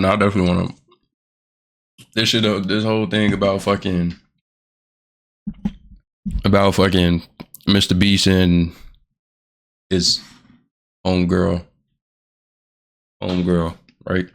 And I definitely want to. This shit, this whole thing about fucking MrBeast and his homegirl, right?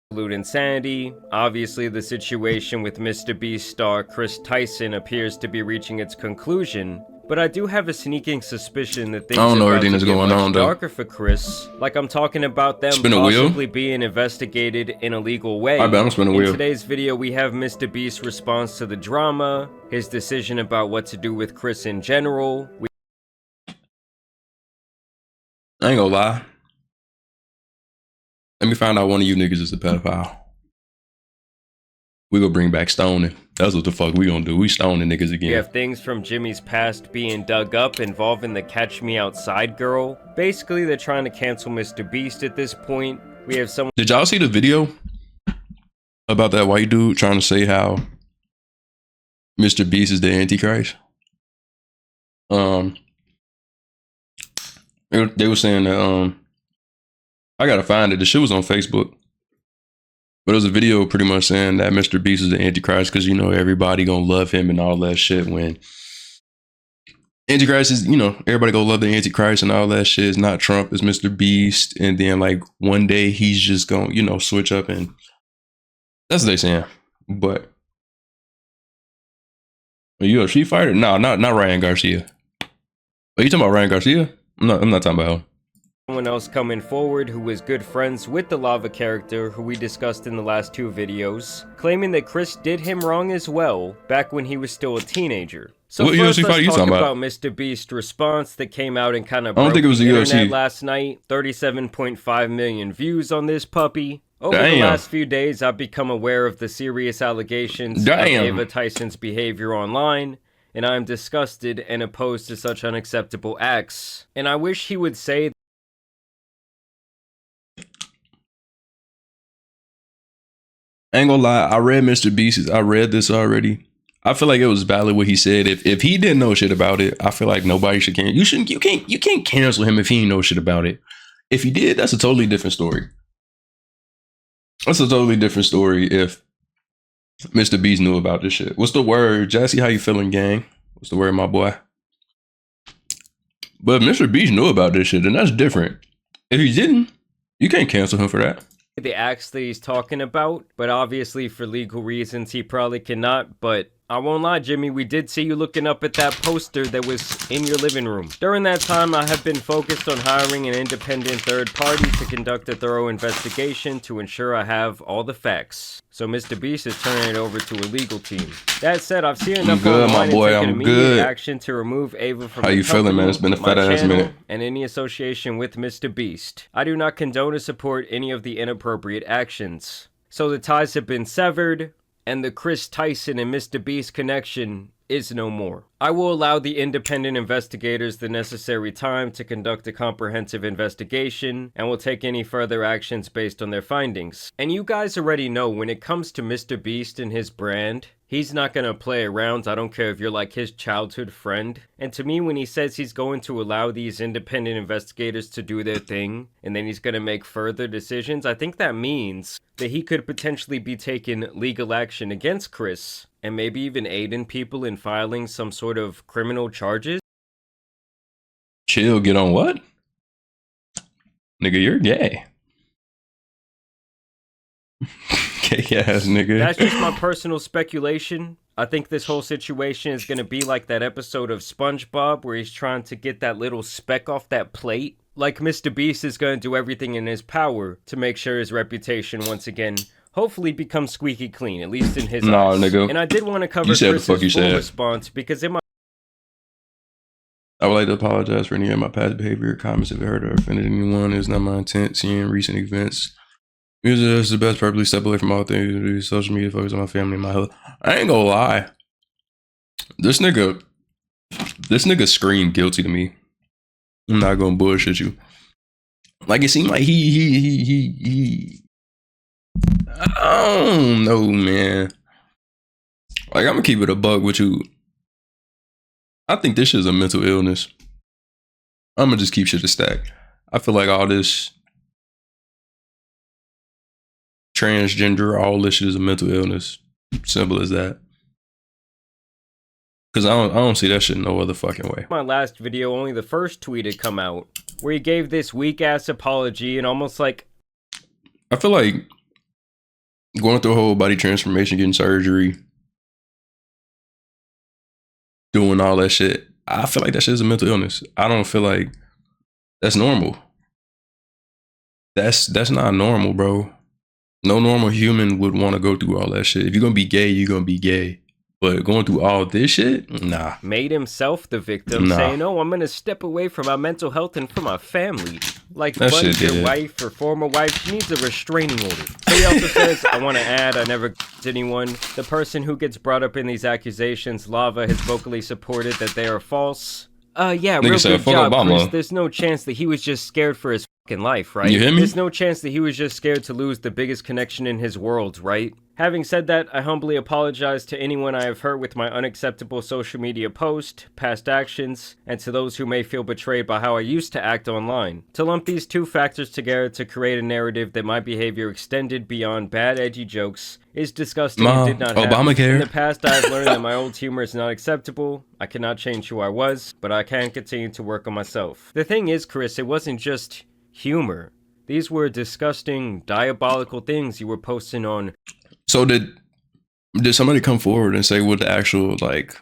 Absolute insanity. Obviously, the situation with MrBeast star Kris Tyson appears to be reaching its conclusion, but I do have a sneaking suspicion that things are about to get much darker for Kris. Like I'm talking about them possibly being investigated in a legal way. I'm spinning a wheel. In today's video, we have MrBeast's response to the drama, his decision about what to do with Kris in general. I ain't gonna lie. Let me find out one of you niggas is a pedophile. We gonna bring back stoning. That's what the fuck we gonna do. We stoning niggas again. We have things from Jimmy's past being dug up involving the Catch Me Outside girl. Basically, they're trying to cancel MrBeast at this point. We have someone. Did y'all see the video about that white dude trying to say how MrBeast is the Antichrist? They were saying that I gotta find it. The shit was on Facebook. But it was a video pretty much saying that MrBeast is the Antichrist because, you know, everybody gonna love him and all that shit. When Antichrist is, you know, everybody gonna love the Antichrist and all that shit. It's not Trump, it's MrBeast. And then, like, one day he's just gonna, you know, switch up and that's what they saying. But a UFC fighter? No, not Ryan Garcia. Are you talking about Ryan Garcia? I'm not talking about him. Someone else coming forward who was good friends with the lava character who we discussed in the last two videos, claiming that Kris did him wrong as well back when he was still a teenager. So what first, UFC fight are you talking about? MrBeast's response that came out and kind of broke the internet last night. 37.5 million views on this puppy. Over the last few days, I've become aware of the serious allegations of Ava Tyson's behavior online, and I am disgusted and opposed to such unacceptable acts. And I wish he would say I ain't gonna lie, I read MrBeast. I read this already. I feel like it was valid what he said. If he didn't know shit about it, I feel like nobody should cancel. You can't cancel him if he didn't know shit about it. If he did, that's a totally different story. That's a totally different story if MrBeast knew about this shit. What's the word? Jassy, how you feeling, gang? What's the word, my boy? But if MrBeast knew about this shit, then that's different. If he didn't, you can't cancel him for that. The acts that he's talking about, but obviously for legal reasons he probably cannot. But I won't lie, Jimmy, we did see you looking up at that poster that was in your living room. During that time, I have been focused on hiring an independent third party to conduct a thorough investigation to ensure I have all the facts. So MrBeast is turning it over to a legal team. That said, I've seen enough online and taken immediate action to remove Ava from the company, how you feeling, man? It's been a fat ass minute. And any association with MrBeast. I do not condone or support any of the inappropriate actions. So the ties have been severed, and the Kris Tyson and MrBeast connection is no more. I will allow the independent investigators the necessary time to conduct a comprehensive investigation and will take any further actions based on their findings. And you guys already know when it comes to MrBeast and his brand, he's not gonna play around. I don't care if you're like his childhood friend. And to me, when he says he's going to allow these independent investigators to do their thing, and then he's gonna make further decisions, I think that means that he could potentially be taking legal action against Kris, and maybe even aiding people in filing some sort of criminal charges. Chill, get on what? Nigga, you're gay. Gay ass nigga. That's just my personal speculation. I think this whole situation is going to be like that episode of SpongeBob where he's trying to get that little speck off that plate. Like MrBeast is going to do everything in his power to make sure his reputation once again hopefully becomes squeaky clean, at least in his eyes. Nigga. And I did want to cover Kris's full response because in my I would like to apologize for any of my past behavior, comments if I hurt or offended anyone. It's not my intent. Seeing recent events, music is the best. Purposely step away from all things. Social media, focus on my family and my health. I ain't gonna lie. This nigga screamed guilty to me. I'm not gonna bullshit you. Like it seemed like he I don't know, man. Like I'm gonna keep it a bug with you. I think this shit's a mental illness. I'm gonna just keep shit a stack. I feel like all this transgender, all this shit is a mental illness. Simple as that. Because I don't see that shit no other fucking way. My last video, only the first tweet had come out, where he gave this weak-ass apology and almost like... I feel like going through a whole body transformation, getting surgery, doing all that shit, I feel like that shit is a mental illness. I don't feel like that's normal. That's not normal, bro. No normal human would want to go through all that shit. If you're gonna be gay, you're gonna be gay. But going through all this shit, nah. Made himself the victim, saying, "Oh, I'm gonna step away from my mental health and from my family." Like, but your wife or former wife, she needs a restraining order. So he also says, "I want to add, I never anyone. The person who gets brought up in these accusations, Lava, has vocally supported that they are false." Yeah, real good job, Kris. There's no chance that he was just scared for his fucking life, right? You hear me? There's no chance that he was just scared to lose the biggest connection in his world, right? Having said that, I humbly apologize to anyone I have hurt with my unacceptable social media post, past actions, and to those who may feel betrayed by how I used to act online. To lump these two factors together to create a narrative that my behavior extended beyond bad edgy jokes is disgusting and did not happen. Obamacare. In the past, I have learned that my old humor is not acceptable. I cannot change who I was, but I can continue to work on myself. The thing is, Kris, it wasn't just humor. These were disgusting, diabolical things you were posting on. So did somebody come forward and say what the actual, like,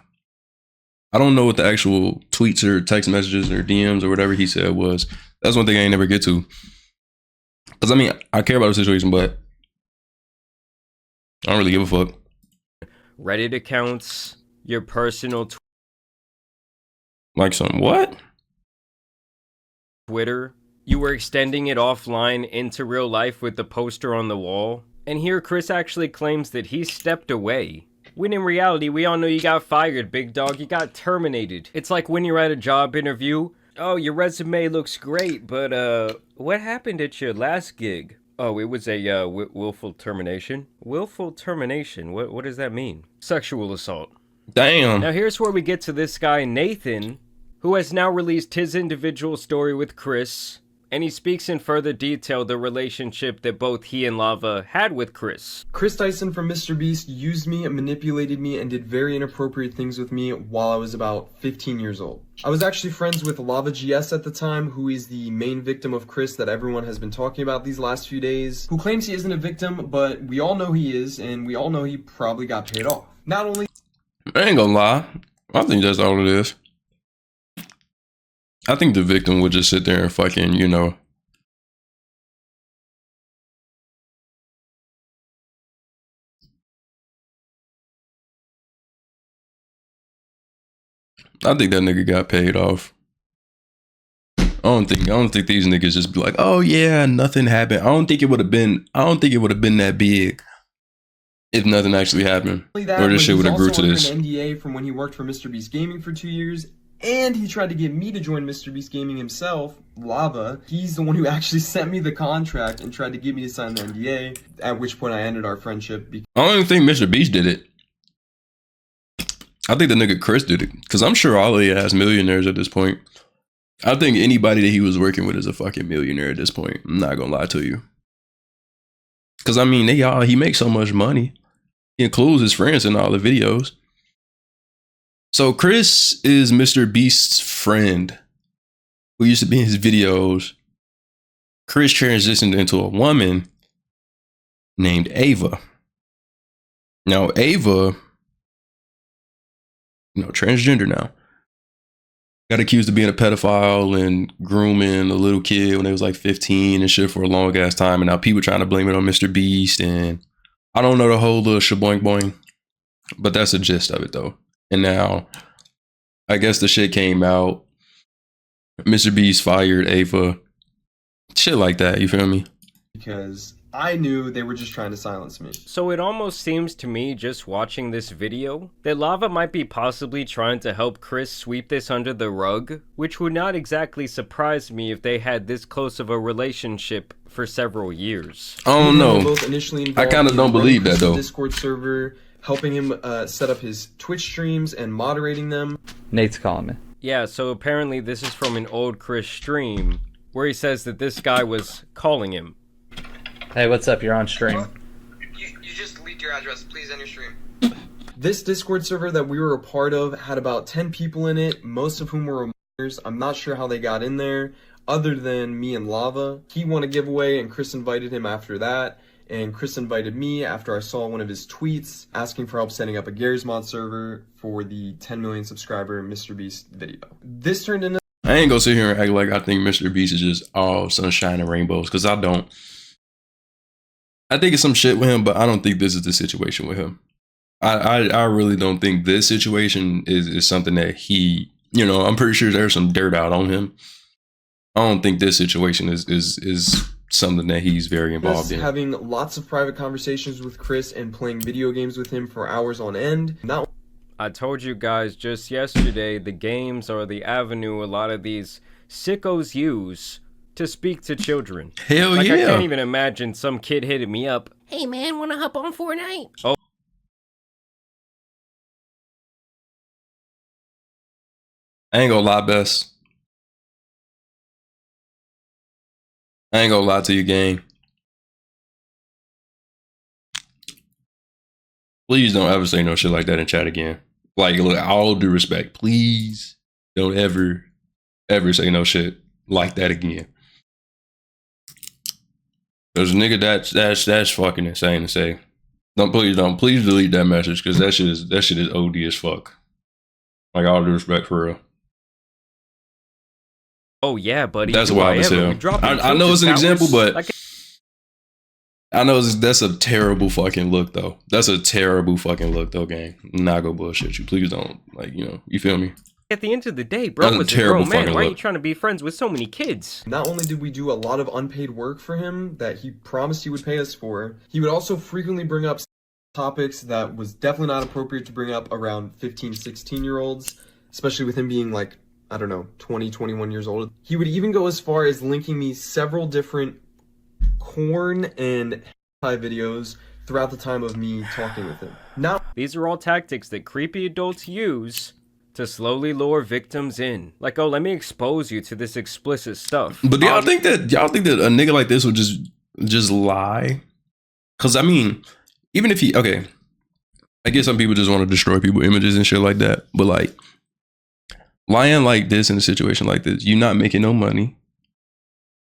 I don't know what the actual tweets or text messages or DMs or whatever he said was. That's one thing I ain't never get to. Because, I mean, I care about the situation, but I don't really give a fuck. Reddit accounts, your personal like some what? Twitter. You were extending it offline into real life with the poster on the wall. And here Kris actually claims that he stepped away. When in reality, we all know you got fired, big dog. You got terminated. It's like when you're at a job interview. Oh, your resume looks great, but what happened at your last gig? Oh, it was a willful termination. Willful termination? What does that mean? Sexual assault. Damn. Now here's where we get to this guy, Nathan, who has now released his individual story with Kris. And he speaks in further detail the relationship that both he and Lava had with Kris. Kris Tyson from MrBeast used me, manipulated me, and did very inappropriate things with me while I was about 15 years old. I was actually friends with Lava GS at the time, who is the main victim of Kris that everyone has been talking about these last few days, who claims he isn't a victim, but we all know he is, and we all know he probably got paid off. Not only... I ain't gonna lie. I think that's all it is. I think the victim would just sit there and fucking, you know. I think that nigga got paid off. I don't think these niggas just be like, oh yeah, nothing happened. I don't think it would have been that big if nothing actually happened. Or this shit would have grew to this. An NDA from when he worked for MrBeast Gaming for 2 years. And he tried to get me to join MrBeast Gaming himself, Lava. He's the one who actually sent me the contract and tried to get me to sign the NDA, at which point I ended our friendship. I don't even think MrBeast did it. I think the nigga Kris did it. Because I'm sure all of you has millionaires at this point. I think anybody that he was working with is a fucking millionaire at this point. I'm not gonna lie to you. Because, I mean, he makes so much money. He includes his friends in all the videos. So Kris is MrBeast's friend who used to be in his videos. Kris transitioned into a woman named Ava. Now Ava, you know, transgender now, got accused of being a pedophile and grooming a little kid when they was like 15 and shit for a long ass time. And now people trying to blame it on MrBeast. And I don't know the whole little shaboing boing, but that's the gist of it though. And now, I guess the shit came out. MrBeast fired Ava. Shit like that, you feel me? Because I knew they were just trying to silence me. So it almost seems to me, just watching this video, that Lava might be possibly trying to help Kris sweep this under the rug, which would not exactly surprise me if they had this close of a relationship for several years. I don't know. I kind of don't believe that though. Discord server, helping him set up his Twitch streams and moderating them. Nate's calling me. Yeah, so apparently this is from an old Kris stream where he says that this guy was calling him. Hey, what's up? You're on stream. your address. Please end your stream. This Discord server that we were a part of had about 10 people in it, most of whom were minors. I'm not sure how they got in there, other than me and Lava. He won a giveaway, and Kris invited him after that. And Kris invited me after I saw one of his tweets asking for help setting up a Garry's Mod server for the 10 million subscriber MrBeast video. This turned into... I ain't gonna sit here and act like I think MrBeast is just all sunshine and rainbows, because I don't. I think it's some shit with him, but I don't think this is the situation with him. I really don't think this situation is something that he, you know, I'm pretty sure there's some dirt out on him. I don't think this situation is something that he's very involved in. Having lots of private conversations with Kris and playing video games with him for hours on end. I told you guys just yesterday, the games are the avenue a lot of these sickos use to speak to children. Hell like, yeah. I can't even imagine some kid hitting me up. Hey man, wanna hop on Fortnite? Oh. I ain't gonna lie, Bess. I ain't gonna lie to you, gang. Please don't ever say no shit like that in chat again. Like, look, all due respect, please don't ever say no shit like that again. Cause nigga, that's fucking insane to say. Please delete that message, cause that shit is OD as fuck. Like, all due respect, for real. Oh yeah, buddy. That's wild as hell. I know it's an example, but like, I know that's a terrible fucking look, though. That's a terrible fucking look, though, gang. I'm not gonna bullshit you. Please don't, like, you know, you feel me? At the end of the day, bro was a grown man. Why are you trying to be friends with so many kids? Not only did we do a lot of unpaid work for him that he promised he would pay us for, he would also frequently bring up topics that was definitely not appropriate to bring up around 15, 16-year-olds, especially with him being like, I don't know, 20, 21 years old. He would even go as far as linking me several different corn and hentai videos throughout the time of me talking with him. Now, these are all tactics that creepy adults use to slowly lure victims in. Like, oh, let me expose you to this explicit stuff. But do y'all think that a nigga like this would just lie? Cause I mean, even if he, okay, I guess some people just want to destroy people's images and shit like that. But like, lying like this in a situation like this, you're not making no money.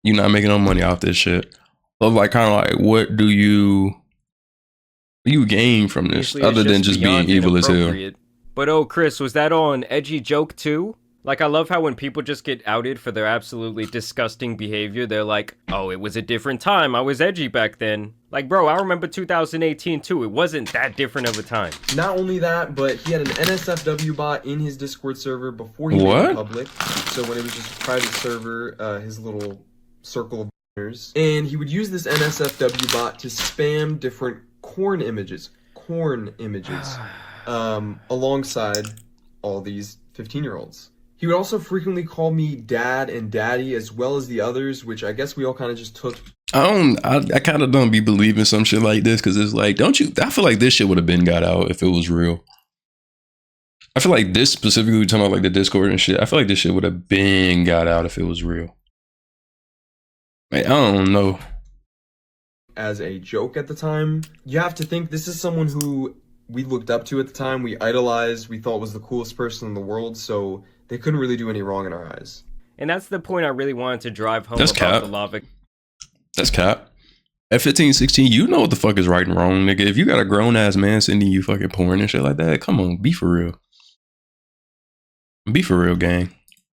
You're not making no money off this shit. But like, kind of like, what do you gain from this other than just being evil as hell? But oh, Kris, was that all an edgy joke too? Like, I love how when people just get outed for their absolutely disgusting behavior, they're like, oh, it was a different time. I was edgy back then. Like, bro, I remember 2018 too. It wasn't that different of a time. Not only that, but he had an NSFW bot in his Discord server before he made it public. So when it was just a private server, his little circle of partners. And he would use this NSFW bot to spam different corn images. Alongside all these 15-year-olds. He would also frequently call me dad and daddy, as well as the others, which I guess we all kind of just took. I kind of don't be believing some shit like this, because it's like, I feel like this shit would have been got out if it was real. I feel like this specifically, talking about like the Discord and shit, I feel like this shit would have been got out if it was real. Like, I don't know. As a joke at the time, you have to think this is someone who we looked up to at the time, we idolized, we thought was the coolest person in the world, so they couldn't really do any wrong in our eyes. And that's the point I really wanted to drive home about the lava. That's cap. At 15, 16, you know what the fuck is right and wrong, nigga. If you got a grown-ass man sending you fucking porn and shit like that, come on, be for real. Be for real, gang.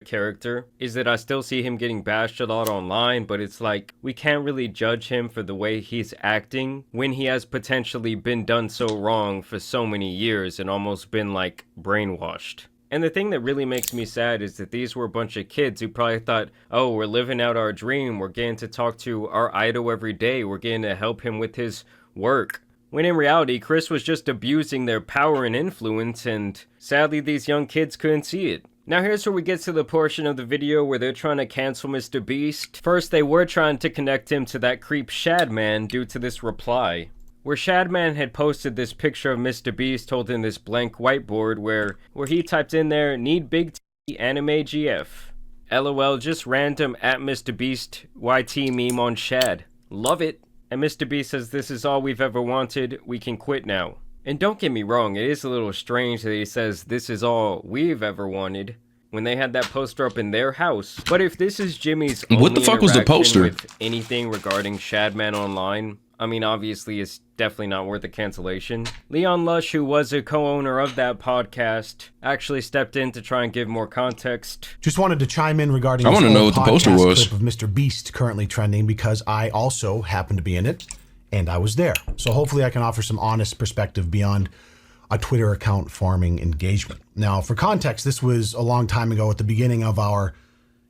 Character is that I still see him getting bashed a lot online, but it's like, we can't really judge him for the way he's acting when he has potentially been done so wrong for so many years and almost been like brainwashed. And the thing that really makes me sad is that these were a bunch of kids who probably thought, oh, we're living out our dream, we're getting to talk to our idol every day, we're getting to help him with his work. When in reality, Kris was just abusing their power and influence, and sadly these young kids couldn't see it. Now here's where we get to the portion of the video where they're trying to cancel MrBeast. First, they were trying to connect him to that creep Shadman due to this reply, where Shadman had posted this picture of MrBeast holding this blank whiteboard where he typed in there, need big T anime GF. LOL, just random at MrBeast YT meme on Shad. Love it. And MrBeast says, "This is all we've ever wanted. We can quit now." And don't get me wrong, it is a little strange that he says this is all we've ever wanted when they had that poster up in their house. But if this is Jimmy's only What the fuck was the interaction poster? with anything regarding Shadman Online, I mean, obviously it's definitely not worth a cancellation. Leon Lush, who was a co-owner of that podcast, actually stepped in to try and give more context. Just wanted to chime in regarding I want to this know old what the poster podcast was. clip of MrBeast currently trending, because I also happen to be in it and I was there. So hopefully I can offer some honest perspective beyond a Twitter account farming engagement. Now, for context, this was a long time ago at the beginning of our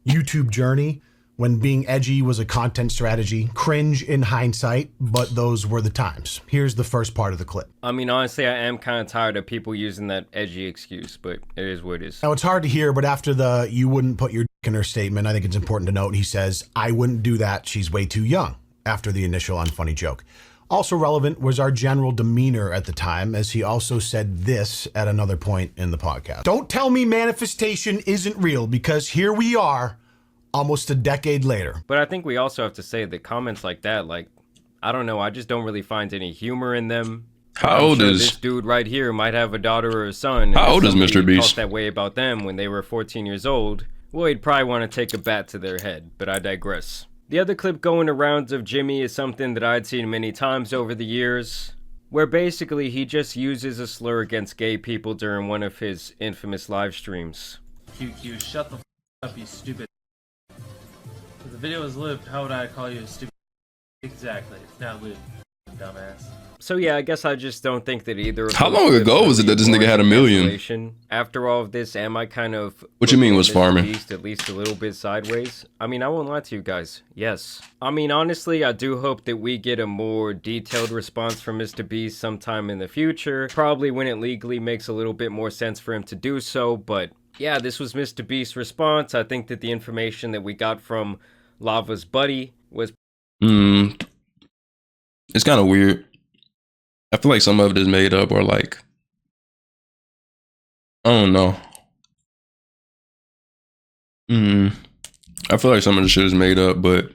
YouTube journey, when being edgy was a content strategy. Cringe in hindsight, but those were the times. Here's the first part of the clip. I mean, honestly, I am kind of tired of people using that edgy excuse, but it is what it is. Now, it's hard to hear, but after the "you wouldn't put your dick in her" statement, I think it's important to note he says, "I wouldn't do that, she's way too young," after the initial unfunny joke. Also relevant was our general demeanor at the time, as he also said this at another point in the podcast. "Don't tell me manifestation isn't real, because here we are, almost a decade later." But I think we also have to say that comments like that, like, I don't know, I just don't really find any humor in them. How I'm old sure is this dude right here might have a daughter or a son. And How if old is somebody MrBeast? talked that way about them when they were 14 years old, well, he'd probably want to take a bat to their head, but I digress. The other clip going around of Jimmy is something that I'd seen many times over the years, where basically he just uses a slur against gay people during one of his infamous live streams. QQ, shut the up, you stupid. If the video is lived, how would I call you a stupid? Exactly, it's not lived, dumbass. So yeah, I guess I just don't think that either of How those long clips ago was it that this nigga had 1 million? cancellation. After all of this, am I kind of What you mean was looking at farming? MrBeast at least a little bit sideways? I mean, I won't lie to you guys. Yes. I mean, honestly, I do hope that we get a more detailed response from MrBeast sometime in the future. Probably when it legally makes a little bit more sense for him to do so, but yeah, this was MrBeast's response. I think that the information that we got from Lava's buddy was It's kind of weird. I feel like some of it is made up, or like, I don't know. I feel like some of the shit is made up, but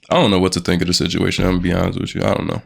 I don't know what to think of the situation. I'm gonna be honest with you. I don't know.